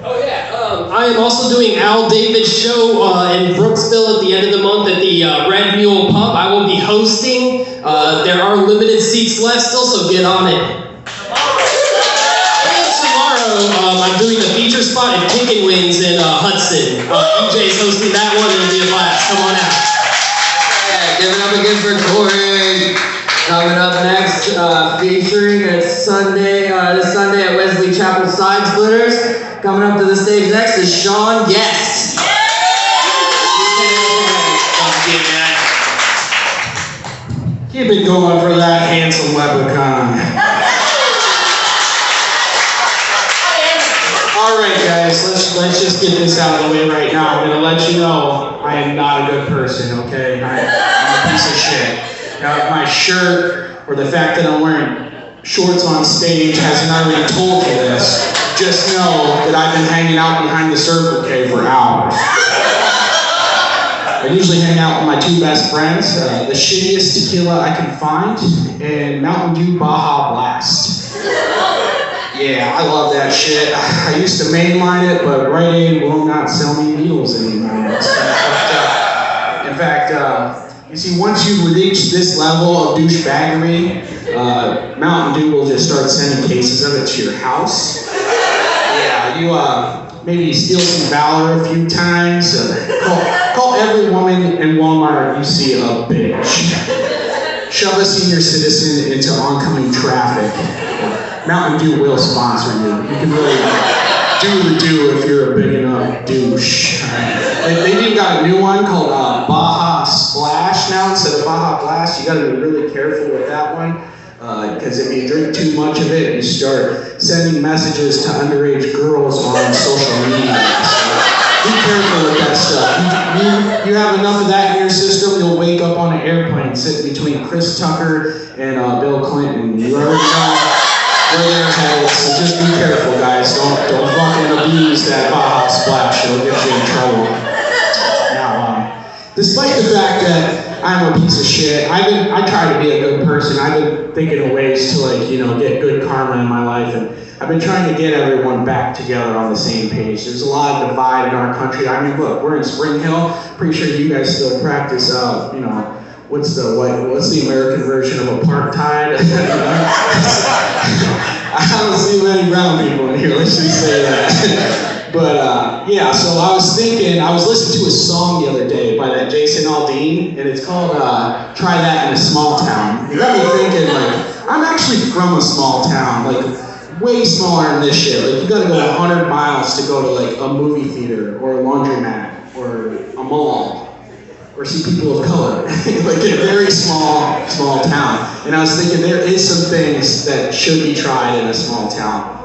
I am also doing Al David's show in Brooksville at the end of the month at the Red Mule Pub. I will be hosting. There are limited seats left still, so get on it. And tomorrow, I'm doing the feature spot at Chicken Wings in Hudson. EJ's hosting that one, and it'll be a blast. Come on out. Yeah, give it up again for Corey. Coming up next, featuring this Sunday at Wesley Chapel Side Splitters. Coming up to the stage next is Sean Guest. Keep it going for that handsome leprechaun. All right, guys, let's just get this out of the way right now. I'm gonna let you know I am not a good person, okay? I'm a piece of shit. Now, if my shirt or the fact that I'm wearing shorts on stage hasn't already told you this, just know that I've been hanging out behind the Circle K for hours. I usually hang out with my two best friends, the shittiest tequila I can find, and Mountain Dew Baja Blast. Yeah, I love that shit. I used to mainline it, but Rite Aid will not sell me needles anymore. It's kind of fucked up. In fact, you see, once you reach this level of douchebaggery, Mountain Dew will just start sending cases of it to your house. Yeah, you maybe steal some Valor a few times. Call every woman in Walmart you see a bitch. Shove a senior citizen into oncoming traffic. Mountain Dew will sponsor you. You can really do the do if you're a big enough douche. They've even got a new one called Baja Splash now instead of Baja Blast. You gotta be really careful with that one. Because if you drink too much of it, you start sending messages to underage girls on social media. So be careful with that stuff. You have enough of that in your system, you'll wake up on an airplane sitting between Chris Tucker and Bill Clinton. You already know where they're headed, so just be careful, guys. Don't fucking abuse that Baja Splash. It'll get you in trouble. Now, despite the fact that I'm a piece of shit, I try to be a good person. I've been thinking of ways to get good karma in my life, and I've been trying to get everyone back together on the same page. There's a lot of divide in our country. I mean, look, we're in Spring Hill. Pretty sure you guys still practice, what's the American version of apartheid? I don't see many brown people in here, let's just say that. But yeah, so I was listening to a song the other day by that Jason Aldean, and it's called Try That in a Small Town. It got me thinking, I'm actually from a small town, way smaller than this shit. You gotta go 100 miles to go to a movie theater, or a laundromat, or a mall, or see people of color. A very small town. And I was thinking there is some things that should be tried in a small town.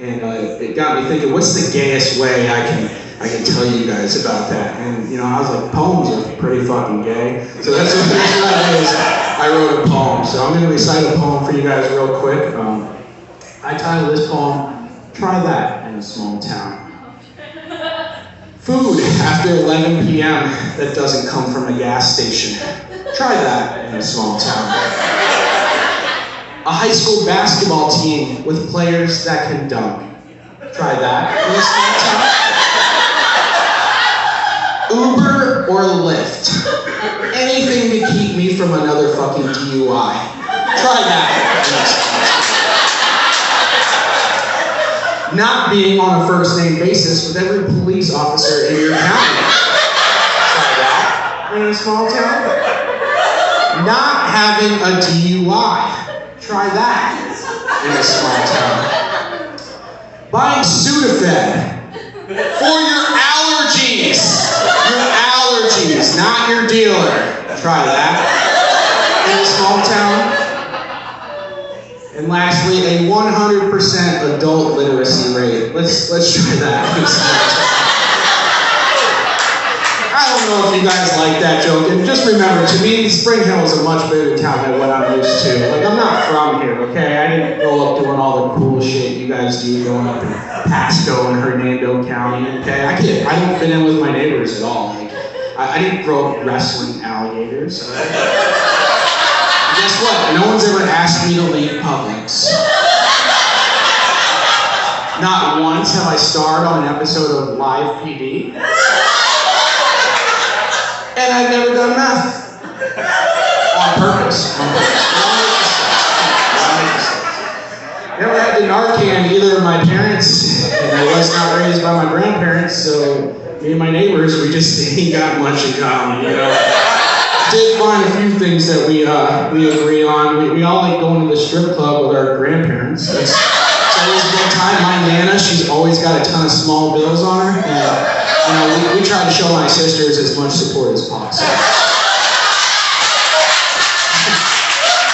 And it got me thinking, what's the gayest way I can tell you guys about that? And I was like, poems are pretty fucking gay. So that's what it is. I wrote a poem. So I'm gonna recite a poem for you guys real quick. I titled this poem, Try That in a Small Town. Food after 11 p.m. that doesn't come from a gas station. Try that in a small town. A high school basketball team with players that can dunk. Try that in a small town. Uber or Lyft. Anything to keep me from another fucking DUI. Try that in a small town. Not being on a first name basis with every police officer in your county. Try that in a small town. Not having a DUI. Try that in a small town. Buying Sudafed for your allergies. Your allergies, not your dealer. Try that in a small town. And lastly, a 100% adult literacy rate. Let's try that. I don't know if you guys like that joke. And just remember, to me, Spring Hill is a much bigger town than what I'm used to. I'm not from here, okay? I didn't grow up doing all the cool shit you guys do growing up in Pasco and Hernando County, okay? I don't fit in with my neighbors at all. I didn't grow up wrestling alligators. Guess what? No one's ever asked me to leave Publix. Not once have I starred on an episode of Live PD. And I've never done meth. On purpose. Never had the Narcan either of my parents, and I was not raised by my grandparents, so me and my neighbors, we just ain't got much in common, you know. Did find a few things that we agree on. We all like going to the strip club with our grandparents. It's always a good time. My Nana, she's always got a ton of small bills on her. And, we try to show my sisters as much support as possible.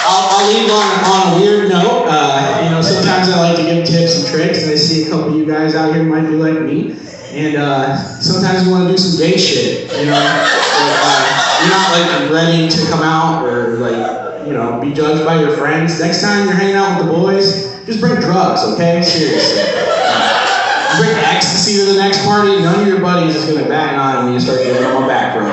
I'll leave on a weird note. Sometimes I like to give tips and tricks, and I see a couple of you guys out here might be like me. And sometimes you want to do some gay shit, you're not like ready to come out or be judged by your friends. Next time you're hanging out with the boys, just bring drugs, okay? Seriously. Bring ecstasy to the next party. None of your buddies is gonna bat an eye when you start giving them a back rub.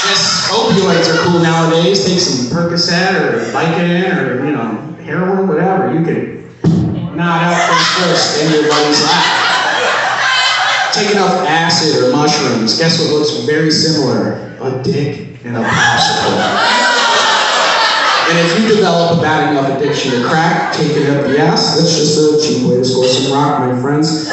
Yes, opioids are cool nowadays. Take some Percocet or Vicodin or heroin, whatever. You can nod out first in your buddy's lap. Take enough acid or mushrooms. Guess what looks very similar? A dick and a popsicle. And if you develop a bad enough addiction to crack, take it up the ass. That's just a cheap way to score some rock, my friends.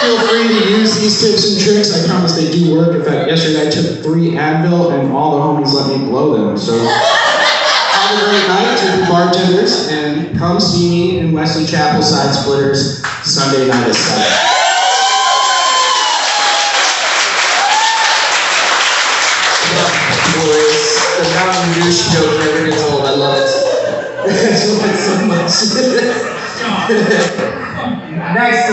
Feel free to use these tips and tricks. I promise they do work. In fact, yesterday I took 3 Advil and all the homies let me blow them. So have a great night to the bartenders, and come see me in Wesley Chapel Side Splitters Sunday night at 7. Boys, the Mountain Dew joke never gets old. I love it. I love it so much. Next.